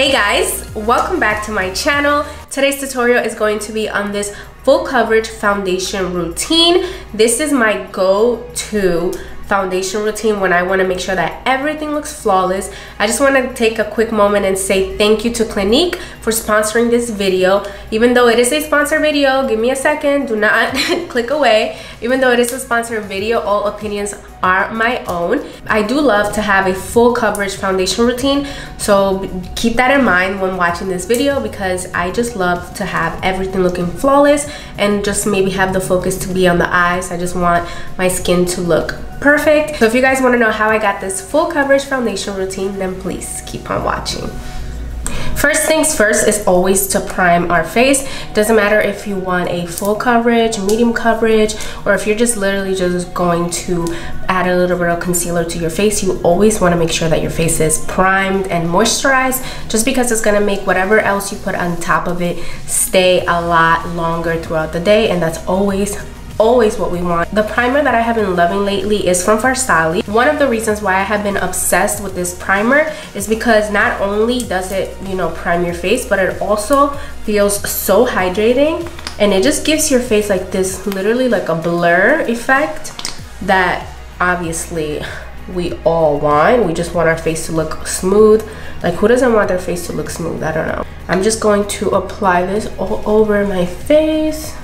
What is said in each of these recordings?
Hey guys, welcome back to my channel. Today's tutorial is going to be on this full coverage foundation routine. This is my go-to foundation routine when I want to make sure that everything looks flawless. I just want to take a quick moment and say thank you to Clinique for sponsoring this video. Even though it is a sponsored video, give me a second, do not click away. Even though it is a sponsored video, all opinions are my own. I do love to have a full coverage foundation routine, so keep that in mind when watching this video, because I just love to have everything looking flawless and just maybe have the focus to be on the eyes. I just want my skin to look perfect. So if you guys want to know how I got this full coverage foundation routine, then please keep on watching. First things first is always to prime our face. Doesn't matter if you want a full coverage, medium coverage, or if you're just literally just going to add a little bit of concealer to your face, you always want to make sure that your face is primed and moisturized, just because it's going to make whatever else you put on top of it stay a lot longer throughout the day, and that's always what we want. The primer that I have been loving lately is from Farsali. One of the reasons why I have been obsessed with this primer is because not only does it, prime your face, but it also feels so hydrating, and it just gives your face like this, literally like a blur effect that obviously we all want. We just want our face to look smooth. Like, who doesn't want their face to look smooth? I don't know. I'm just going to apply this all over my face.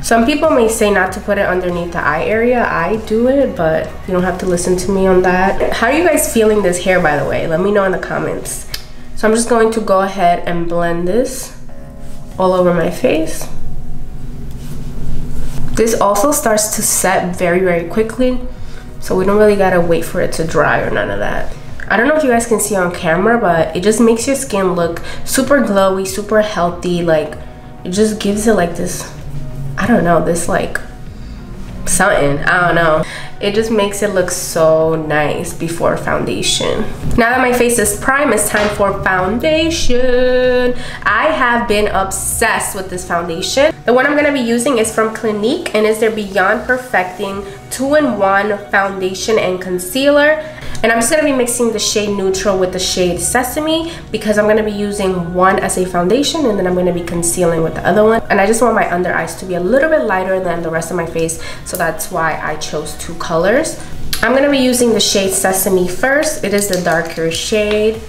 Some people may say not to put it underneath the eye area. I do it, but you don't have to listen to me on that. How are you guys feeling this hair, by the way? Let me know in the comments. So I'm just going to go ahead and blend this all over my face. This also starts to set very, very quickly, so we don't really gotta wait for it to dry or none of that. I don't know if you guys can see on camera, but it just makes your skin look super glowy, super healthy. Like, it just gives it like this, I don't know, this like something, I don't know. It just makes it look so nice before foundation. Now that my face is primed, it's time for foundation. I have been obsessed with this foundation. The one I'm gonna be using is from Clinique, and it's their Beyond Perfecting 2-in-1 foundation and concealer. And I'm just gonna be mixing the shade Neutral with the shade Sesame, because I'm gonna be using one as a foundation and then I'm gonna be concealing with the other one. And I just want my under eyes to be a little bit lighter than the rest of my face, so that's why I chose two colors. I'm gonna be using the shade Sesame first. It is the darker shade.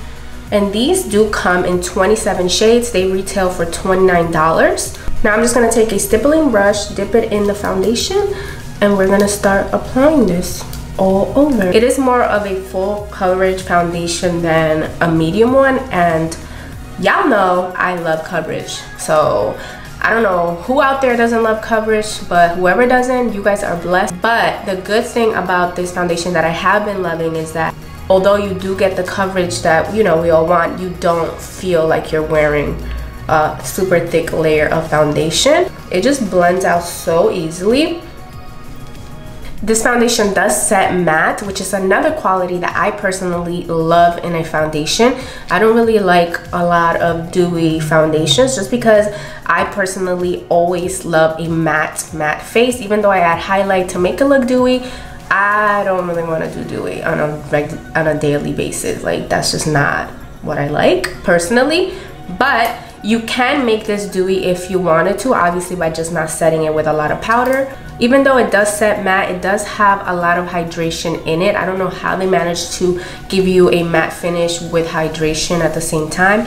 And these do come in 27 shades. They retail for $29. Now I'm just gonna take a stippling brush, dip it in the foundation, and we're gonna start applying this all over. It is more of a full coverage foundation than a medium one, and y'all know I love coverage, so I don't know who out there doesn't love coverage, but whoever doesn't, you guys are blessed. But the good thing about this foundation that I have been loving is that although you do get the coverage that we all want, you don't feel like you're wearing a super thick layer of foundation. It just blends out so easily. This foundation does set matte, which is another quality that I personally love in a foundation. I don't really like a lot of dewy foundations, just because I personally always love a matte face. Even though I add highlight to make it look dewy, I don't really want to do dewy on a daily basis. Like, that's just not what I like personally. But you can make this dewy if you wanted to, obviously by just not setting it with a lot of powder. Even though it does set matte, it does have a lot of hydration in it. I don't know how they managed to give you a matte finish with hydration at the same time.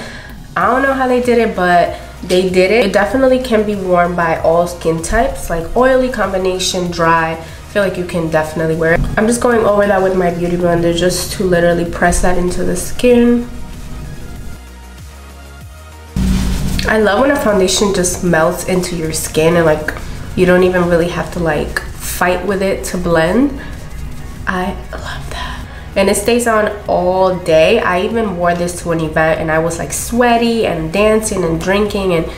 I don't know how they did it, but they did it. It definitely can be worn by all skin types, like oily, combination, dry. I feel like you can definitely wear it. I'm just going over that with my beauty blender just to literally press that into the skin. I love when a foundation just melts into your skin and like you don't even really have to like fight with it to blend. I love that. And it stays on all day. I even wore this to an event and I was like sweaty and dancing and drinking, and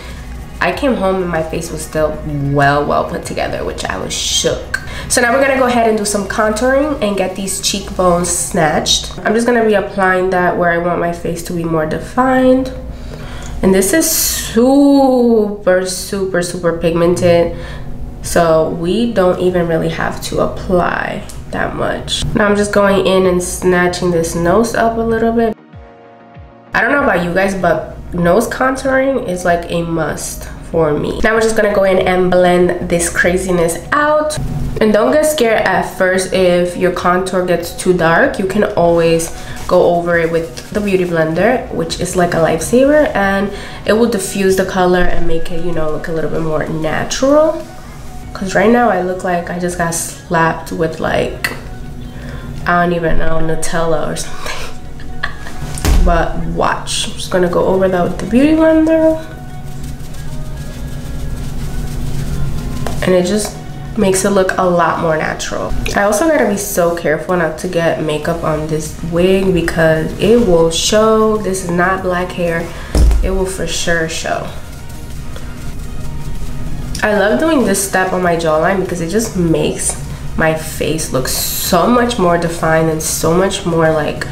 I came home and my face was still well put together, which I was shook. So now we're gonna go ahead and do some contouring and get these cheekbones snatched. I'm just gonna be applying that where I want my face to be more defined. And this is super pigmented, so we don't even really have to apply that much. Now I'm just going in and snatching this nose up a little bit. I don't know about you guys, but nose contouring is like a must for me. Now we're just gonna go in and blend this craziness out. And don't get scared at first if your contour gets too dark. You can always go over it with the beauty blender, which is like a lifesaver, and it will diffuse the color and make it, you know, look a little bit more natural. Because right now I look like I just got slapped with like, I don't even know, Nutella or something. But watch, I'm just gonna go over that with the beauty blender. And it just makes it look a lot more natural. I also gotta be so careful not to get makeup on this wig because it will show. This is not black hair. It will for sure show. I love doing this step on my jawline because it just makes my face look so much more defined and so much more like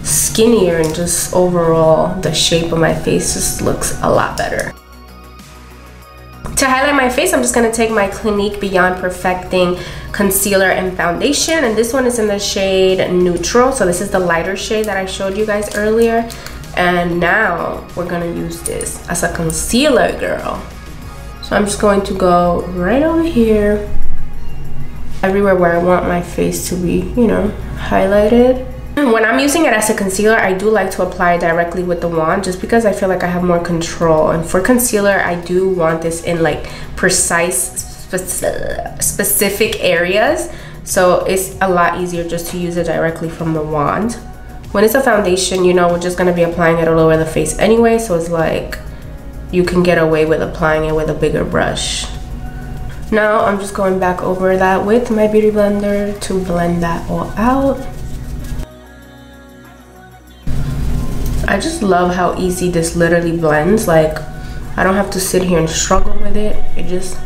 skinnier, and just overall the shape of my face just looks a lot better. To highlight my face, I'm just gonna take my Clinique Beyond Perfecting concealer and foundation, and this one is in the shade Neutral. So this is the lighter shade that I showed you guys earlier. And now we're gonna use this as a concealer, girl. So I'm just going to go right over here, everywhere where I want my face to be, you know, highlighted. When I'm using it as a concealer, I do like to apply it directly with the wand just because I feel like I have more control. And for concealer, I do want this in like precise, specific areas. So it's a lot easier just to use it directly from the wand. When it's a foundation, you know, we're just gonna be applying it all over the face anyway. So it's like you can get away with applying it with a bigger brush. Now I'm just going back over that with my beauty blender to blend that all out. I just love how easy this literally blends. Like, I don't have to sit here and struggle with it. It just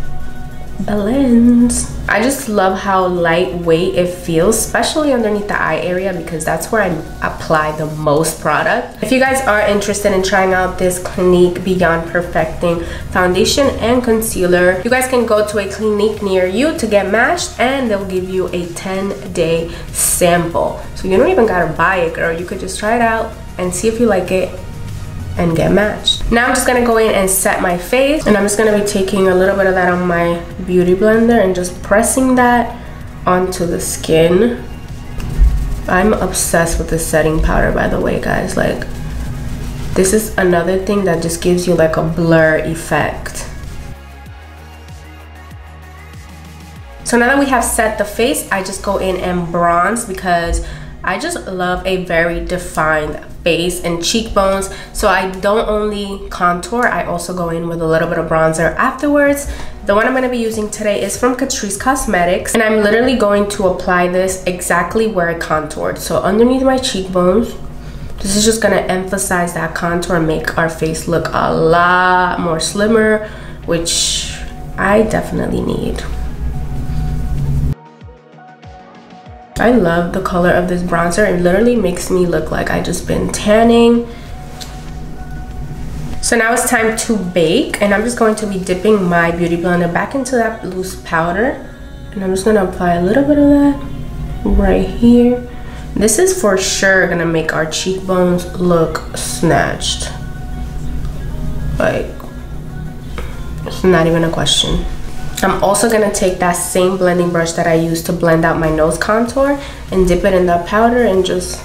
blends. I just love how lightweight it feels, especially underneath the eye area, because that's where I apply the most product. If you guys are interested in trying out this Clinique Beyond Perfecting foundation and concealer, you guys can go to a Clinique near you to get matched, and they'll give you a 10-day sample. So you don't even gotta buy it, girl. You could just try it out and see if you like it and get matched. Now I'm just gonna go in and set my face, and I'm just gonna be taking a little bit of that on my beauty blender and just pressing that onto the skin. I'm obsessed with the setting powder, by the way, guys. Like, this is another thing that just gives you like a blur effect. So now that we have set the face, I just go in and bronze because I just love a very defined face and cheekbones. So I don't only contour, I also go in with a little bit of bronzer afterwards. The one I'm going to be using today is from Catrice Cosmetics, and I'm literally going to apply this exactly where I contoured. So underneath my cheekbones. This is just going to emphasize that contour and make our face look a lot more slimmer, which I definitely need. I love the color of this bronzer. It literally makes me look like I just been tanning. So now it's time to bake, and I'm just going to be dipping my beauty blender back into that loose powder, and I'm just going to apply a little bit of that right here. This is for sure gonna make our cheekbones look snatched. Like, it's not even a question. I'm also gonna take that same blending brush that I used to blend out my nose contour and dip it in that powder and just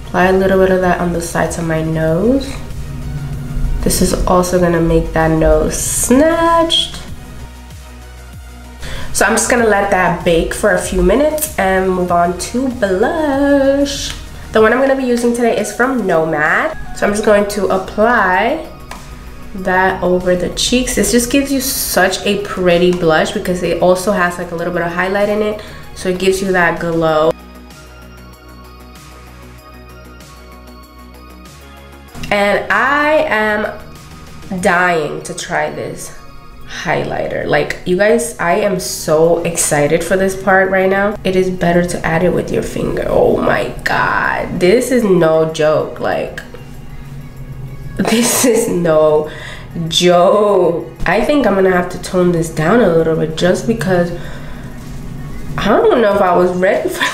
apply a little bit of that on the sides of my nose. This is also gonna make that nose snatched. So I'm just gonna let that bake for a few minutes and move on to blush. The one I'm gonna be using today is from Nomad. So I'm just going to apply that over the cheeks. This just gives you such a pretty blush because it also has like a little bit of highlight in it, so it gives you that glow. And I am dying to try this highlighter. Like, you guys, I am so excited for this part right now. It is better to add it with your finger. Oh my god, this is no joke. Like, this is no joke. I think I'm gonna have to tone this down a little bit just because I don't know if I was ready for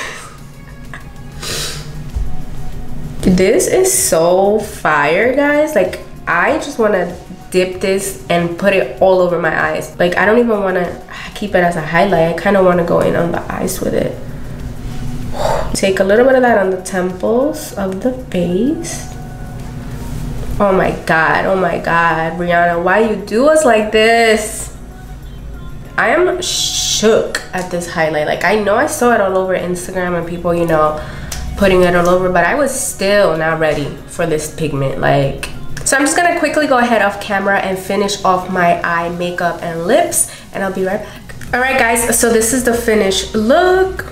this. This is so fire, guys. Like, I just want to dip this and put it all over my eyes. Like, I don't even want to keep it as a highlight. I kind of want to go in on the eyes with it. Take a little bit of that on the temples of the face. Oh my god, Brianna, why you do us like this? I am shook at this highlight. Like, I know I saw it all over Instagram and people, you know, putting it all over, but I was still not ready for this pigment. Like, so I'm just gonna quickly go ahead off camera and finish off my eye makeup and lips, and I'll be right back. All right, guys, so this is the finished look.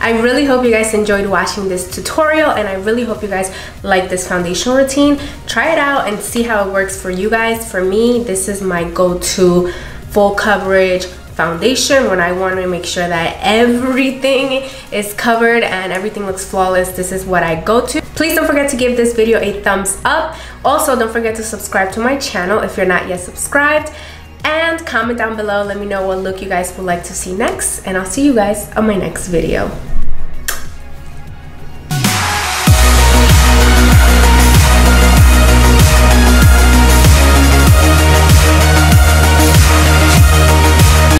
I really hope you guys enjoyed watching this tutorial, and I really hope you guys like this foundation routine. Try it out and see how it works for you guys. For me, this is my go-to full coverage foundation when I want to make sure that everything is covered and everything looks flawless. This is what I go to. Please don't forget to give this video a thumbs up. Also, don't forget to subscribe to my channel if you're not yet subscribed. And comment down below, let me know what look you guys would like to see next, and I'll see you guys on my next video.